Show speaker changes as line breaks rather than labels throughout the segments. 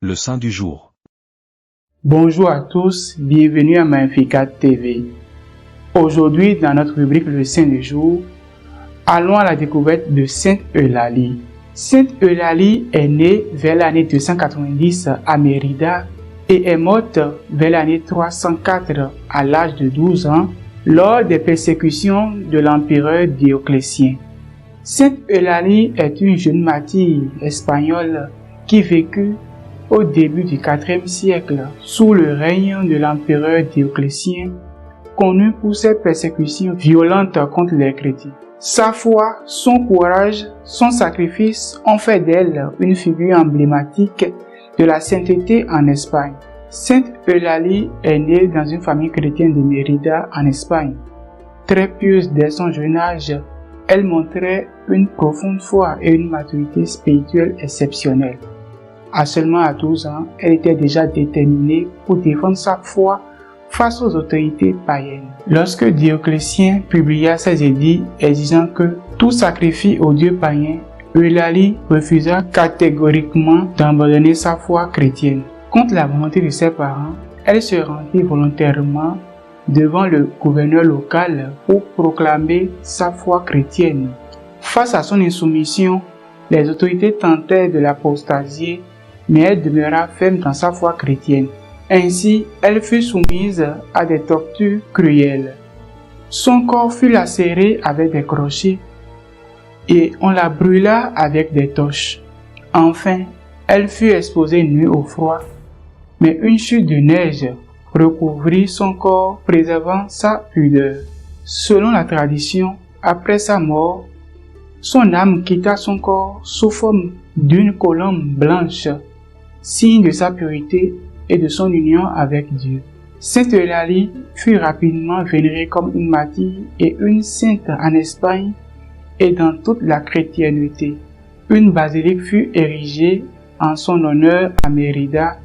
Le saint du jour.
Bonjour à tous, bienvenue à Magnificat TV. Aujourd'hui, dans notre rubrique Le Saint du jour, allons à la découverte de Sainte Eulalie. Sainte Eulalie est née vers l'année 290 à Mérida et est morte vers l'année 304 à l'âge de 12 ans lors des persécutions de l'empereur Dioclétien. Sainte Eulalie est une jeune martyre espagnole qui vécut au début du IVe siècle sous le règne de l'empereur Dioclétien, connu pour ses persécutions violentes contre les chrétiens. Sa foi, son courage, son sacrifice ont fait d'elle une figure emblématique de la sainteté en Espagne. Sainte Eulalie est née dans une famille chrétienne de Mérida en Espagne. Très pieuse dès son jeune âge, elle montrait une profonde foi et une maturité spirituelle exceptionnelle. À seulement 12 ans, elle était déjà déterminée pour défendre sa foi face aux autorités païennes. Lorsque Dioclétien publia ses édits exigeant que tout sacrifie aux dieux païens, Eulalie refusa catégoriquement d'abandonner sa foi chrétienne. Contre la volonté de ses parents, elle se rendit volontairement devant le gouverneur local pour proclamer sa foi chrétienne. Face à son insoumission, les autorités tentèrent de l'apostasier, mais elle demeura ferme dans sa foi chrétienne. Ainsi, elle fut soumise à des tortures cruelles. Son corps fut lacéré avec des crochets et on la brûla avec des torches. Enfin, elle fut exposée nue au froid, mais une chute de neige recouvrit son corps, préservant sa pudeur. Selon la tradition, après sa mort, son âme quitta son corps sous forme d'une colombe blanche, signe de sa pureté et de son union avec Dieu. Sainte Eulalie fut rapidement vénérée comme une martyre et une sainte en Espagne et dans toute la chrétienté. Une basilique fut érigée en son honneur à Mérida,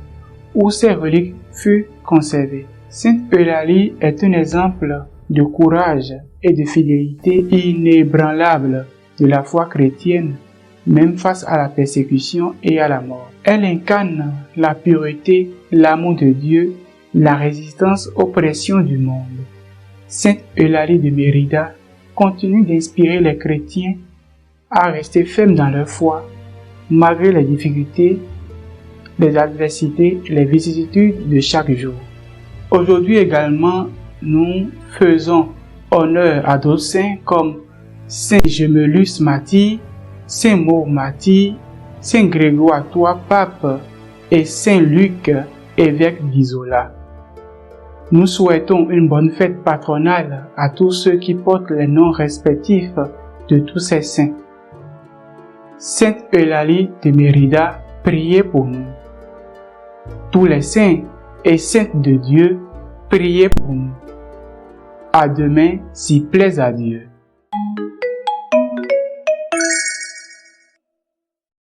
où ses reliques furent conservées. Sainte Eulalie est un exemple de courage et de fidélité inébranlable de la foi chrétienne, même face à la persécution et à la mort. Elle incarne la pureté, l'amour de Dieu, la résistance aux pressions du monde. Sainte Eulalie de Mérida continue d'inspirer les chrétiens à rester fermes dans leur foi, malgré les difficultés, les adversités et les vicissitudes de chaque jour. Aujourd'hui également, nous faisons honneur à d'autres saints comme Saint Gemellus martyr, Saint Maur martyr, Saint Grégoire III pape et Saint Luc évêque d'Isola. Nous souhaitons une bonne fête patronale à tous ceux qui portent les noms respectifs de tous ces saints. Sainte Eulalie de Mérida, priez pour nous. Tous les saints et saintes de Dieu, priez pour nous. À demain, s'il plaise à Dieu.